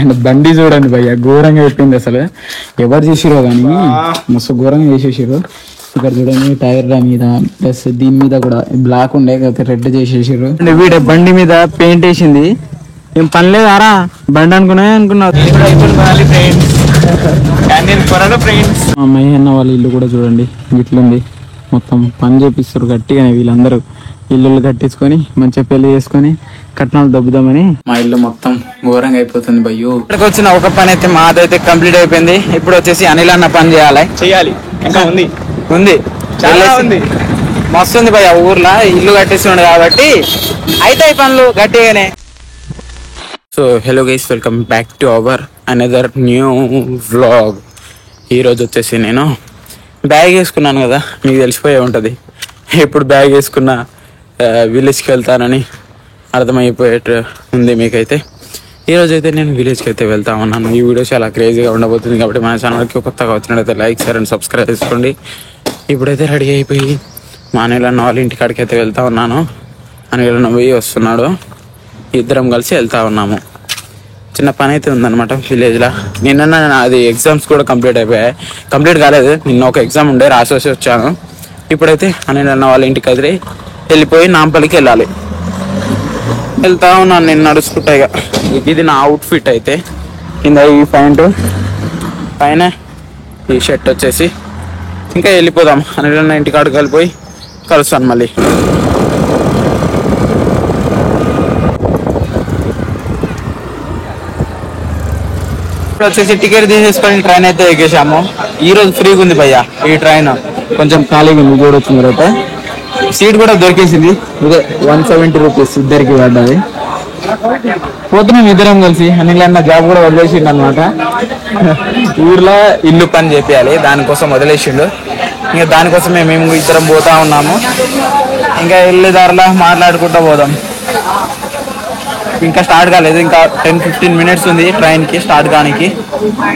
And బండి చూడండి భయ్య, ఘోరంగా చెప్పింది అసలు. ఎవరు చేసిరో కానీ మస్తు ఘోరంగా చేసేసారు. ఇక్కడ చూడండి టైర్ల మీద ప్లస్ దీని మీద కూడా బ్లాక్ ఉండే రెడ్ చేసేసారు. వీడ బండి మీద పెయింట్ వేసింది. ఏం పని లేదారా బండి అనుకున్నావు. మా అమ్మాయి అన్న వాళ్ళ ఇల్లు కూడా చూడండి ఇట్లుంది. మొత్తం పని చేపిస్తారు గట్టిగా. వీళ్ళందరూ ఇల్లు కట్టించుకొని మంచిగా పెళ్లి చేసుకొని కట్నాలు దబ్బుదామని. మా ఇల్లు మొత్తం ఘోరంగా అయిపోతుంది భయ్యూ. ఇక్కడికి వచ్చిన ఒక పని అయితే మాదైతే కంప్లీట్ అయిపోయింది. ఇప్పుడు వచ్చేసి అనిల్ అన్న పని చేయాలి. ఇంకా ఉంది చాలా ఉంది. మస్తు ఉంది భయ్య. ఊర్లో ఇల్లు కట్టిస్తుండే కాబట్టి అయితే పనులు గట్టిగానే. So hello guys, welcome back to our another new vlog. ఈరోజు వచ్చేసి నేను బ్యాగ్ వేసుకున్నాను కదా, మీకు తెలిసిపోయే ఉంటుంది. ఎప్పుడు బ్యాగ్ వేసుకున్న విలేజ్కి వెళ్తానని అర్థమైపోయేట ఉంది మీకైతే. ఈరోజు అయితే నేను విలేజ్కి అయితే వెళ్తా ఉన్నాను. ఈ వీడియో చాలా క్రేజీగా ఉండబోతుంది కాబట్టి మన ఛానల్కి కొత్తగా వచ్చినట్టయితే లైక్ షేర్ అండ్ సబ్స్క్రైబ్ చేసుకోండి. ఇప్పుడైతే రెడీ అయిపోయి మా అనిల్ అన్న వాళ్ళ ఇంటికాడికి అయితే వెళ్తా ఉన్నాను. అనిల్ అన్న పోయి వస్తున్నాడు, ఇద్దరం కలిసి వెళ్తా ఉన్నాము. చిన్న పని అయితే ఉందన్నమాట విలేజ్లో. నిన్న అది ఎగ్జామ్స్ కూడా కంప్లీట్ కాలేదు. నిన్న ఒక ఎగ్జామ్ ఉండే, రాసేసి వచ్చాను. ఇప్పుడైతే అనిల్ అన్న వాళ్ళ ఇంటికి అయితే వెళ్ళిపోయి నాంపల్లికి వెళ్తా ఉన్నాను నేను నడుచుకుంటా. ఇది నా అవుట్ఫిట్ అయితే. కింద ఈ ప్యాంటు, పైన ఈ షర్ట్ వచ్చేసి. ఇంకా వెళ్ళిపోదాం. అనిల్ అన్న ఇంటికాడికి వెళ్ళిపోయి కలుస్తాను మళ్ళీ. ఇప్పుడు వచ్చేసి టికెట్ తీసేసుకొని ట్రైన్ అయితే ఎక్కేసాము. ఈ రోజు ఫ్రీగా ఉంది భయ్య ఈ ట్రైన్, కొంచెం ఖాళీగా ఉంది. చూడొచ్చు మీరైతే. సీట్ కూడా దొరికేసింది. ఇదే 170 రూపీస్ ఇద్దరికి పడ్డది. పోతున్నాం ఇద్దరం కలిసి. అనిల్ అన్న జాబ్ కూడా వదిలేసిండు అనమాట. ఊర్లో ఇల్లు పని చేపియాలి, దానికోసం వదిలేసిండు. ఇంకా దానికోసమే మేము ఇద్దరం పోతా ఉన్నాము. ఇంకా వెళ్ళేదారిలో మాట్లాడుకుంటూ పోదాం. ఇంకా స్టార్ట్ కాలేదు, ఇంకా 10-15 మినిట్స్ ఉంది ట్రైన్కి స్టార్ట్ కానికి.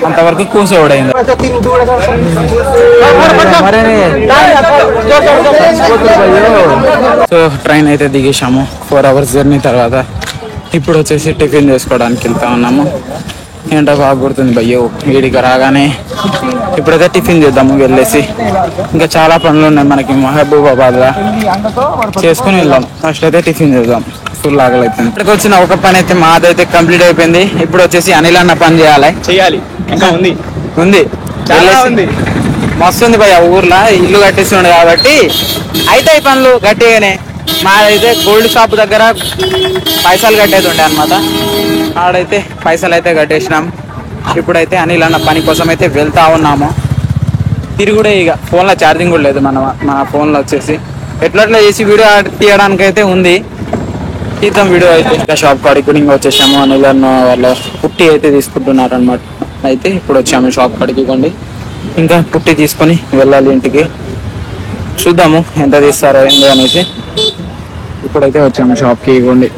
అంతవరకు కూర్చోవడైంది. సో ట్రైన్ అయితే దిగేసాము 4 hours జర్నీ తర్వాత. ఇప్పుడు వచ్చేసి టిఫిన్ చేసుకోవడానికి వెళ్తా ఉన్నాము. ఏంటో బాగా గుర్తుంది భయ్యో వీడికి రాగానే. ఇప్పుడైతే టిఫిన్ చేద్దాము వెళ్ళేసి. ఇంకా చాలా పనులు ఉన్నాయి మనకి మహబూబాబాద్లో, చేసుకుని వెళ్దాం. ఫస్ట్ అయితే టిఫిన్ చేద్దాం, ఫుల్ ఆకలి అవుతుంది. ఇక్కడికి వచ్చిన ఒక పని అయితే మాదైతే కంప్లీట్ అయిపోయింది. ఇప్పుడు వచ్చేసి అనిల్ అన్న పని చేయాలి. ఇంకా ఉంది చాలా ఉంది. మస్తు ఉంది భయ్య. ఊర్లో ఇల్లు కట్టిస్తుండే కాబట్టి అయితే ఈ పనులు గట్టిగానే. మాదైతే గోల్డ్ షాప్ దగ్గర పైసలు కట్టేది ఉండే అనమాట. ఆడైతే పైసలు అయితే కట్టేసినాం. ఇప్పుడైతే అనిల్ అన్న పని కోసం అయితే వెళ్తా ఉన్నాము. తిరుగుడే ఇక. ఫోన్లో ఛార్జింగ్ కూడా లేదు మన ఫోన్లో వచ్చేసి. ఎట్లా చేసి వీడియో తీయడానికి అయితే ఉంది. తీద్దాం వీడియో అయితే. ఇంకా షాప్ కాడికి ఇంకా వచ్చేసాము. అనిల్ అన్న వాళ్ళ పుట్టి అయితే తీసుకుంటున్నారు అనమాట. అయితే ఇప్పుడు వచ్చాము షాప్ కాడికి. ఇవ్వండి, ఇంకా పుట్టి తీసుకొని వెళ్ళాలి ఇంటికి. చూద్దాము ఎంత తీస్తారో ఏందో అనేసి. ఇప్పుడైతే వచ్చాము షాప్కి. ఇవ్వండి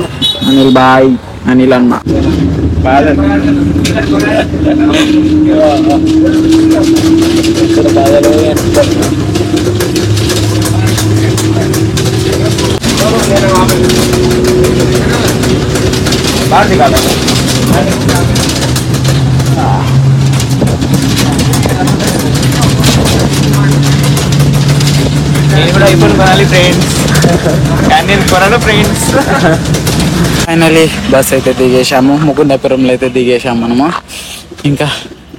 అనిల్ బాయ్, అనిల్ అన్న ఫైనలీ బస్ అయితే దిగేసాము. ముకుందాపురంలో అయితే దిగేసాము మనము. ఇంకా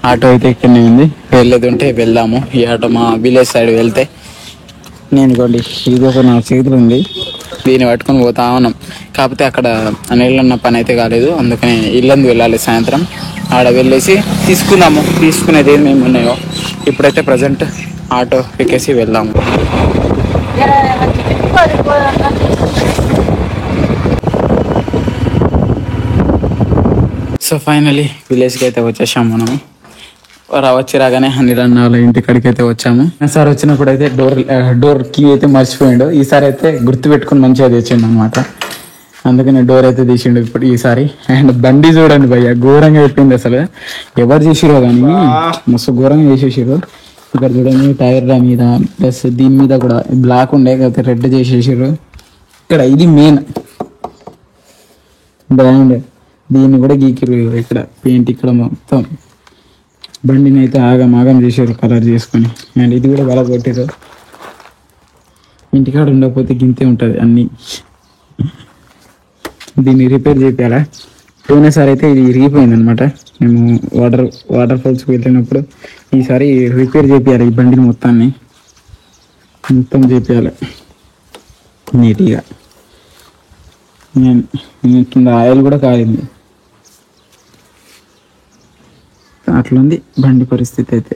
ఆటో అయితే ఇక్కడనే ఉంది, వెళ్ళేది ఉంటే వెళ్దాము. ఈ ఆటో మా విలేజ్ సైడ్ వెళ్తే. నేను ఇవ్వండి ఇది ఒక నా చేతులు ఉంది, దీన్ని పట్టుకొని పోతా ఉన్నాం. కాకపోతే అక్కడ అనిల్ అన్న పని అయితే కాలేదు, అందుకని ఇల్లందు వెళ్ళాలి సాయంత్రం. ఆడ వెళ్ళేసి తీసుకునేది ఏమి ఉన్నాయో. ఇప్పుడైతే ప్రజెంట్ ఆటో ఎక్కేసి వెళ్దాము. సో ఫైనలీ విలేజ్కి అయితే వచ్చేసాము మనము. రాగానే అనిల్ అన్న వాళ్ళ ఇంటికాడికి అయితే వచ్చాము. సార్ వచ్చినప్పుడు అయితే డోర్ కీ అయితే మర్చిపోయిండు. ఈసారి అయితే గుర్తు పెట్టుకుని మంచిగా తెచ్చిండు అనమాట. అందుకని డోర్ అయితే తీసిండు ఇప్పుడు ఈసారి. అండ్ బండి చూడండి భయ్య, ఘోరంగా చెప్పింది అసలు. ఎవరు చేసిరో కానీ మస్తు ఘోరంగా చేసేసారు. ఇక్కడ చూడండి టైర్ల మీద ప్లస్ దీని మీద కూడా బ్లాక్ ఉండే రెడ్ చేసేసారు. ఇక్కడ ఇది మెయిన్ బ్రాండ్ దీన్ని కూడా గీకిరు ఇక్కడ పెయింట్ ఇక్కడ మొత్తం బండిని అయితే ఆగం చేశారు కలర్ చేసుకొని. అండ్ ఇది కూడా బాగా కొట్టారు. ఇంటికాడ ఉండకపోతే గింతే ఉంటుంది అన్నీ. దీన్ని రిపేర్ చేయాలా. పోయినసారి అయితే ఇది ఇరిగిపోయింది అనమాట. మేము వాటర్ ఫాల్స్కి వెళ్ళినప్పుడు ఈసారి రిపేర్ చేయాలి ఈ బండిని మొత్తం చేయాలి నీట్గా. కింద ఆయిల్ కూడా కాలింది. అట్లుంది బండి పరిస్థితి అయితే.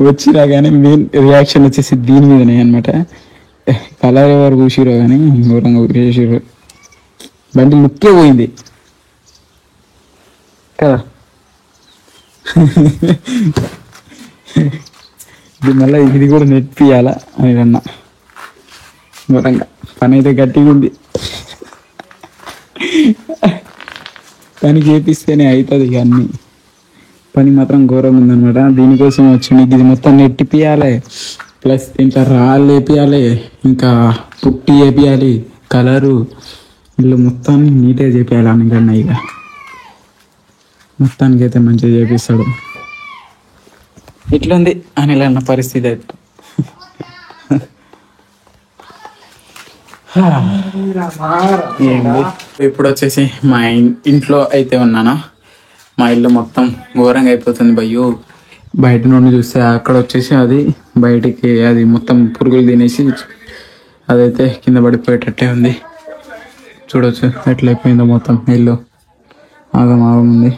వచ్చినా కానీ మెయిన్ రియాక్షన్ వచ్చేసి దీని మీదనే అనమాట. కలర్ ఎవరు కూసిరో కానీ ఘోరంగా చేసిరో. బండి లుక్కే పోయింది కదా. ఇది మళ్ళీ ఇది కూడా నెట్పియాలా అని అన్నా. ఘోరంగా పని అయితే గట్టిగా ఉంది. పని చేపిస్తేనే అవుతుంది ఇక అన్నీ. పని మాత్రం ఘోరంగా ఉందన్నమాట. దీనికోసం వచ్చింది. ఇది మొత్తం నెట్టిపియాలి, ప్లస్ ఇంకా రాళ్ళు వేపియాలి, ఇంకా పుట్టి వేపియాలి, కలరు ఇల్లు మొత్తాన్ని నీట్గా చేపియాలి. అనకన్నా ఇక మొత్తానికి అయితే మంచిగా చేపిస్తాడు. ఇట్లుంది అనిల్ అన్న పరిస్థితి అయితే. ఇప్పుడు వచ్చేసి మా ఇంట్లో అయితే ఉన్నాను. మా ఇల్లు మొత్తం ఘోరంగా అయిపోతుంది భయ్యో. బయట నుండి చూస్తే అక్కడ వచ్చేసి అది బయటికి అది మొత్తం పురుగులు తినేసి అదైతే కింద పడిపోయేటట్టే ఉంది. చూడొచ్చు ఎట్లయిపోయిందో మొత్తం ఇల్లు ఆగం ఉంది.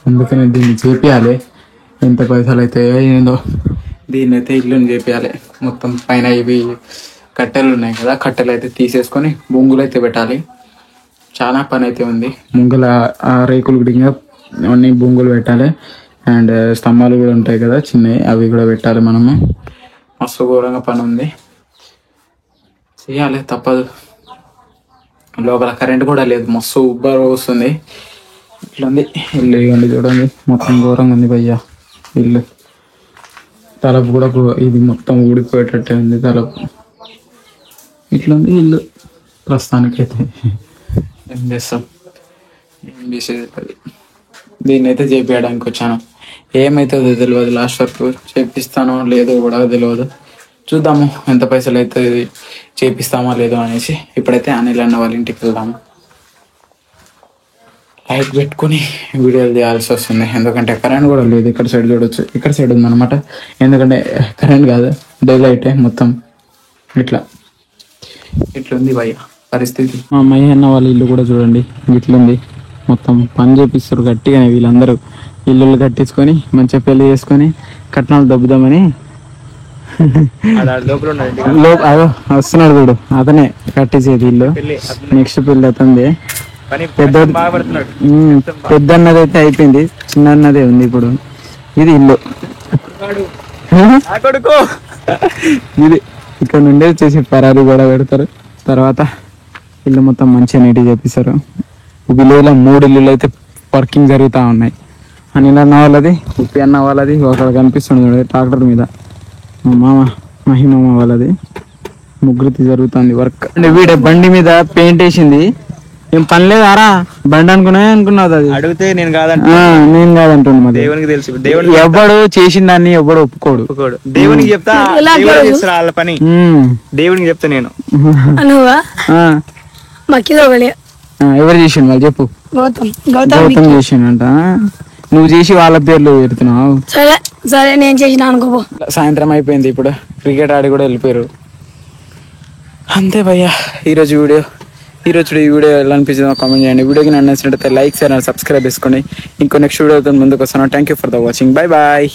అందుకని దీన్ని చేపియాలి. ఎంత పైసలు అయితే ఏందో దీన్ని అయితే ఇల్లుని చేపియాలి. మొత్తం పైన ఇవి కట్టెలు ఉన్నాయి కదా, కట్టెలు అయితే తీసేసుకొని బొంగులు అయితే పెట్టాలి. చాలా పని అయితే ఉంది. ముంగల రేకులు కూడా అన్ని బొంగులు పెట్టాలి. అండ్ స్తంభాలు కూడా ఉంటాయి కదా చిన్నవి, అవి కూడా పెట్టాలి. మనము మస్తు ఘోరంగా పని ఉంది, చేయాలి తప్పదు. లోపల కరెంట్ కూడా లేదు, మస్తు ఉబ్బర వస్తుంది. ఇట్లుంది ఇల్లు. ఇవ్వండి చూడండి మొత్తం ఘోరంగా ఉంది భయ్యా ఇల్లు. తలుపు కూడా ఇది మొత్తం ఊడిపోయేటట్టే ఉంది తలుపు. ఇట్లుంది ఇల్లు ప్రస్తుతానికైతే. ఏం చేస్తాం, ఏం చేసేది. దీన్ని అయితే చేపించడానికి వచ్చాను. ఏమవుతుందో తెలియదు, లాస్ట్ వరకు చేపిస్తానో లేదో కూడా తెలియదు. చూద్దాము ఎంత పైసలు అయితే చేపిస్తామో లేదో అనేసి. ఇప్పుడైతే అనిల్ అన్న వాళ్ళ ఇంటికి వెళ్దాము. లైట్ పెట్టుకుని వీడియోలు తీయాల్సి వస్తుంది, ఎందుకంటే కరెంట్ కూడా లేదు. ఇక్కడ సైడ్ చూడొచ్చు, ఇక్కడ సైడ్ ఉందన్నమాట. ఎందుకంటే కరెంట్ కాదు, డే లైటే మొత్తం. ఇట్లుంది భయ్య పరిస్థితి. మా అమ్మాయి అన్న వాళ్ళ ఇల్లు కూడా చూడండి ఇట్లుంది. మొత్తం పని చేపిస్తారు గట్టిగానే. వీళ్ళందరూ ఇల్లు కట్టించుకొని మంచిగా పెళ్లి చేసుకొని కట్నాలు దబ్బుదామని అదో వస్తున్నాడు చూడు, అతనే కట్టించేది ఇల్లు. నెక్స్ట్ పెళ్లి అతనిది. పెద్ద అన్నది అయితే అయిపోయింది, చిన్న అన్నదే ఉంది ఇప్పుడు. ఇది ఇల్లు. ఇది ఇక్కడ నుండి వచ్చేసి పరారీ కూడా పెడతారు. తర్వాత ఇల్లు మొత్తం మంచిగా నీట్గా చేపిస్తారు. విలేజ్లో 3 ఇల్లులు అయితే వర్కింగ్ జరుగుతూ ఉన్నాయి. అనిల్ అన్న వాళ్ళది, ఉప్పి అన్న వాళ్ళది, ఒకరు కనిపిస్తుంది ట్రాక్టర్ మీద మామ మహిమమ్మ వాళ్ళది. ముగ్గురిది జరుగుతుంది వర్క్. వీడే బండి మీద పెయింట్ వేసింది. ఏం పని లేదారా బండి అనుకున్నావు? అది అడిగితే నేను కాదంటున్నా. దేవునికి తెలుసు, ఎవడు చేసిన దాన్ని ఎవడు ఒప్పుకోడు. దేవునికి చెప్తా వాళ్ళ పని, దేవునికి చెప్తా నేను. ఎవరు చేసిండు వాళ్ళు చెప్పు. గౌతమ్ చేసిండంట. నువ్వు చేసి వాళ్ళ పేర్లు పెడుతున్నావు. సరే నేను చేసిన అనుకో. సాయంత్రం అయిపోయింది, ఇప్పుడు క్రికెట్ ఆడి కూడా వెళ్ళిపోయారు. అంతే భయ్యా ఈరోజు ఈ వీడియో ఎలా అనిపించిందో కామెంట్ చేయండి. వీడియోకి నచ్చినట్లయితే లైక్, షేర్ అండ్ సబ్స్క్రైబ్ చేసుకోండి. ఇంకో నెక్స్ట్ వీడియోతో ముందుకు వస్తాను. Thank you for the watching. Bye bye.